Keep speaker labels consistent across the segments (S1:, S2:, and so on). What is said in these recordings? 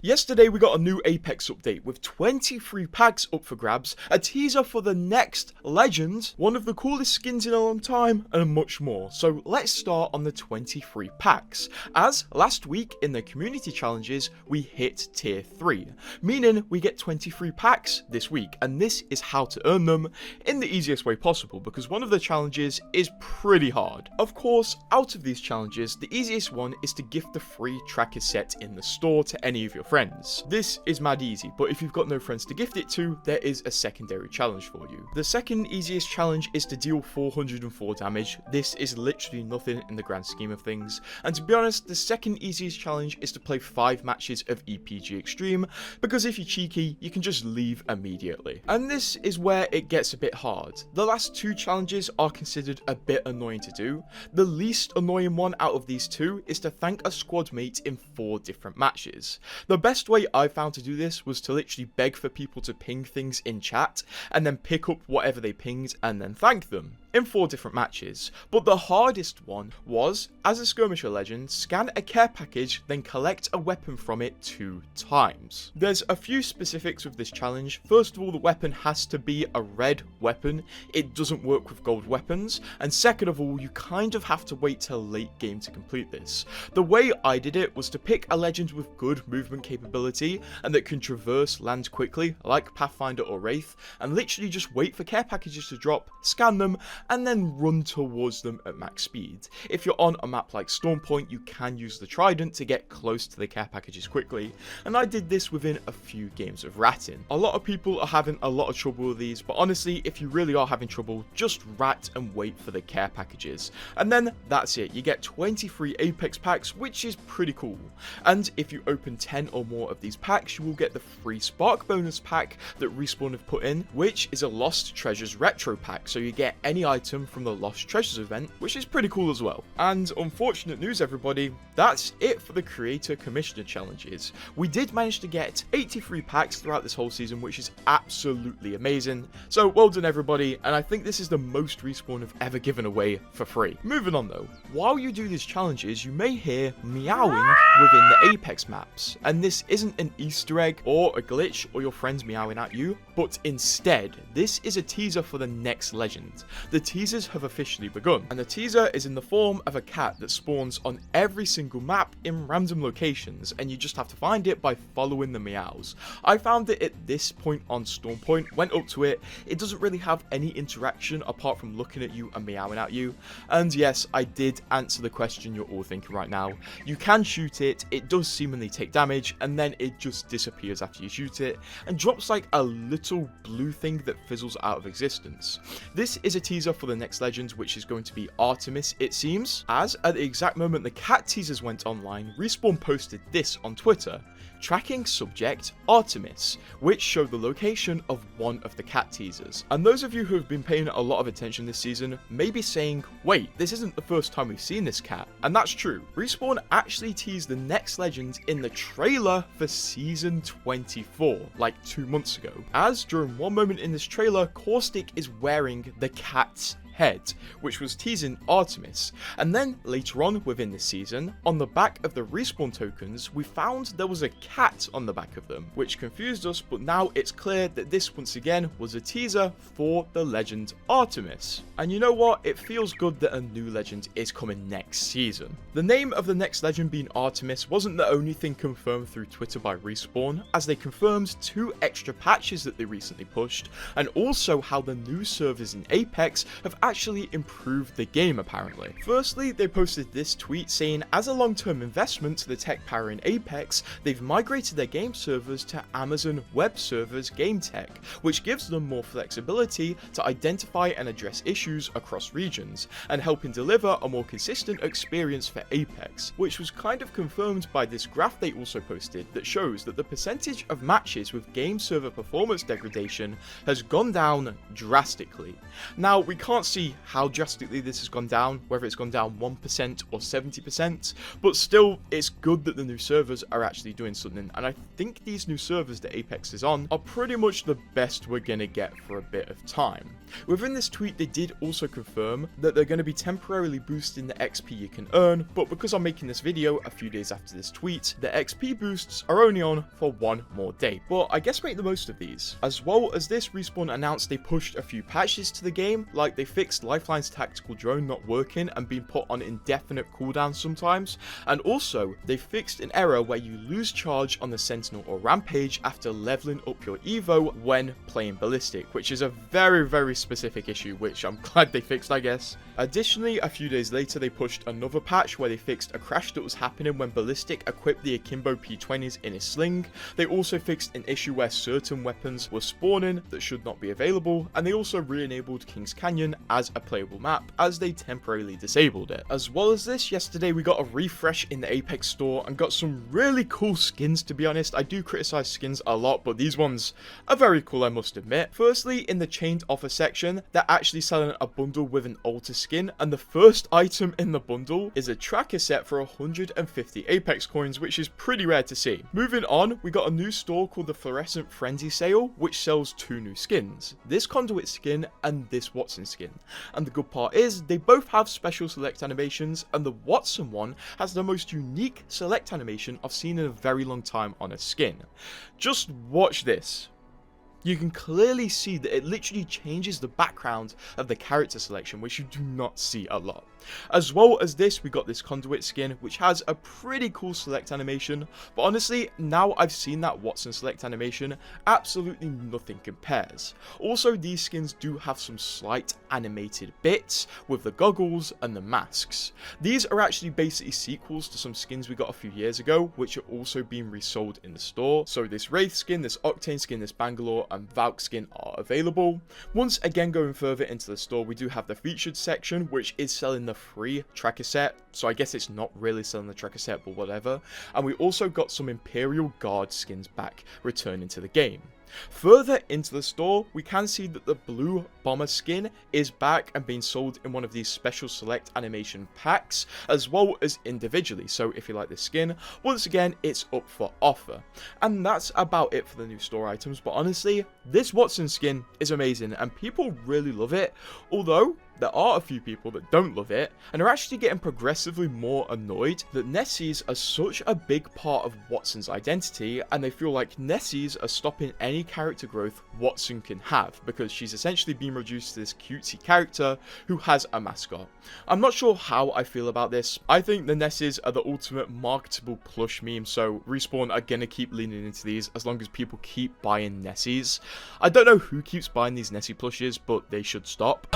S1: Yesterday we got a new Apex update with 23 packs up for grabs, a teaser for the next legend, one of the coolest skins in a long time, and much more. So let's start on the 23 packs, as last week in the community challenges we hit tier 3, meaning we get 23 packs this week, and this is how to earn them in the easiest way possible, because one of the challenges is pretty hard. Of course, out of these challenges, the easiest one is to gift the free tracker set in the store to any of your friends. This is mad easy, but if you've got no friends to gift it to, there is a secondary challenge for you. The second easiest challenge is to deal 404 damage. This is literally nothing in the grand scheme of things, and to be honest, the second easiest challenge is to play 5 matches of EPG Extreme, because if you're cheeky, you can just leave immediately. And this is where it gets a bit hard. The last 2 challenges are considered a bit annoying to do. The least annoying one out of these 2 is to thank a squad mate in 4 different matches. The best way I found to do this was to literally beg for people to ping things in chat and then pick up whatever they pinged and then thank them in 4 different matches. But the hardest one was, as a skirmisher legend, scan a care package, then collect a weapon from it 2 times. There's a few specifics with this challenge. First of all, the weapon has to be a red weapon. It doesn't work with gold weapons. And second of all, you kind of have to wait till late game to complete this. The way I did it was to pick a legend with good movement capability and that can traverse land quickly, like Pathfinder or Wraith, and literally just wait for care packages to drop, scan them, and then run towards them at max speed. If you're on a map like Stormpoint, you can use the trident to get close to the care packages quickly, and I did this within a few games of ratting. A lot of people are having a lot of trouble with these, but honestly, if you really are having trouble, just rat and wait for the care packages. And then that's it, you get 23 Apex packs, which is pretty cool. And if you open 10 or more of these packs, you will get the free Spark bonus pack that Respawn have put in, which is a Lost Treasures retro pack, so you get any item from the Lost Treasures event, which is pretty cool as well. And unfortunate news everybody, that's it for the Creator Commissioner challenges. We did manage to get 83 packs throughout this whole season, which is absolutely amazing. So well done everybody, and I think this is the most Respawn have ever given away for free. Moving on though, while you do these challenges, you may hear meowing within the Apex maps, and this isn't an Easter egg or a glitch or your friends meowing at you, but instead, this is a teaser for the next legend. The teasers have officially begun, and the teaser is in the form of a cat that spawns on every single map in random locations, and you just have to find it by following the meows. I found it at this point on Stormpoint, went up to it, it doesn't really have any interaction apart from looking at you and meowing at you, and yes, I did answer the question you're all thinking right now. You can shoot it, it does seemingly take damage, and then it just disappears after you shoot it, and drops like a little blue thing that fizzles out of existence. This is a teaser for the next legend, which is going to be Artemis, it seems, as at the exact moment the cat teasers went online, Respawn posted this on Twitter: tracking subject Artemis, which showed the location of one of the cat teasers. And those of you who have been paying a lot of attention this season may be saying, wait, this isn't the first time we've seen this cat. And that's true. Respawn actually teased the next legend in the trailer for season 24, like 2 months ago, as during one moment in this trailer, Caustic is wearing the cat's head, which was teasing Artemis. And then later on within this season, on the back of the Respawn tokens, we found there was a cat on the back of them, which confused us, but now it's clear that this once again was a teaser for the legend Artemis. And you know what, it feels good that a new legend is coming next season. The name of the next legend being Artemis wasn't the only thing confirmed through Twitter by Respawn, as they confirmed 2 extra patches that they recently pushed, and also how the new servers in Apex have actually improved the game apparently. Firstly, they posted this tweet saying, as a long-term investment to the tech power in Apex, they've migrated their game servers to Amazon Web Servers game tech, which gives them more flexibility to identify and address issues across regions, and helping deliver a more consistent experience for Apex, which was kind of confirmed by this graph they also posted that shows that the percentage of matches with game server performance degradation has gone down drastically. Now, we can't see see how drastically this has gone down, whether it's gone down 1% or 70%, but still, it's good that the new servers are actually doing something, and I think these new servers that Apex is on are pretty much the best we're gonna get for a bit of time. Within this tweet, they did also confirm that they're going to be temporarily boosting the XP you can earn, but because I'm making this video a few days after this tweet, the XP boosts are only on for one more day, but I guess make the most of these. As well as this, Respawn announced they pushed a few patches to the game, like they fixed Lifeline's tactical drone not working and being put on indefinite cooldown sometimes, and also they fixed an error where you lose charge on the Sentinel or Rampage after leveling up your Evo when playing Ballistic, which is a very specific issue, which I'm glad they fixed, I guess. Additionally, a few days later, they pushed another patch where they fixed a crash that was happening when Ballistic equipped the Akimbo P20s in his sling. They also fixed an issue where certain weapons were spawning that should not be available, and they also re-enabled Kings Canyon as a playable map as they temporarily disabled it. As well as this, yesterday we got a refresh in the Apex store and got some really cool skins, to be honest. I do criticize skins a lot, but these ones are very cool, I must admit. Firstly, in the chained offer section, they're actually selling a bundle with an altar skin, and the first item in the bundle is a tracker set for 150 Apex coins, which is pretty rare to see. Moving on, we got a new store called the Fluorescent Frenzy Sale, which sells two new skins, this Conduit skin and this Watson skin. And the good part is, they both have special select animations, and the Watson one has the most unique select animation I've seen in a very long time on a skin. Just watch this. You can clearly see that it literally changes the background of the character selection, which you do not see a lot. As well as this, we got this Conduit skin, which has a pretty cool select animation, but honestly, now I've seen that Watson select animation, absolutely nothing compares. Also, these skins do have some slight animated bits with the goggles and the masks. These are actually basically sequels to some skins we got a few years ago, which are also being resold in the store. So this Wraith skin, this Octane skin, this Bangalore and Valk skin are available. Once again, going further into the store, we do have the featured section, which is selling the free tracker set, so I guess it's not really selling the tracker set, but whatever. And we also got some Imperial Guard skins back returning to the game. Further into the store, we can see that the blue bomber skin is back and being sold in one of these special select animation packs, as well as individually. So if you like this skin, once again, it's up for offer. And that's about it for the new store items, but honestly, this Watson skin is amazing and people really love it, although there are a few people that don't love it and are actually getting progressively more annoyed that Nessies are such a big part of Watson's identity, and they feel like Nessies are stopping any character growth Watson can have, because she's essentially been reduced to this cutesy character who has a mascot. I'm not sure how I feel about this. I think the Nessies are the ultimate marketable plush meme, so Respawn are gonna keep leaning into these as long as people keep buying Nessies. I don't know who keeps buying these Nessie plushes, but they should stop.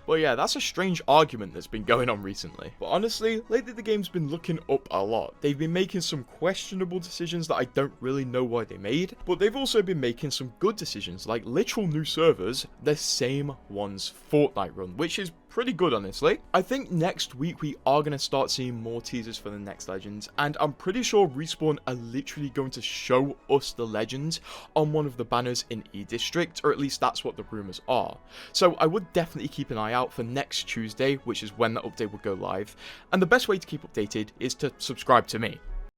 S1: Well, yeah, that's a strange argument that's been going on recently. But honestly, lately the game's been looking up a lot. They've been making some questionable decisions that I don't really know why they made, but they've also been making some good decisions, like literal new servers, the same one's Fortnite run, which is pretty good, honestly. I think next week we are going to start seeing more teasers for the next Legends, and I'm pretty sure Respawn are literally going to show us the Legends on one of the banners in E-District, or at least that's what the rumors are. So I would definitely keep an eye out for next Tuesday, which is when the update will go live, and the best way to keep updated is to subscribe to me.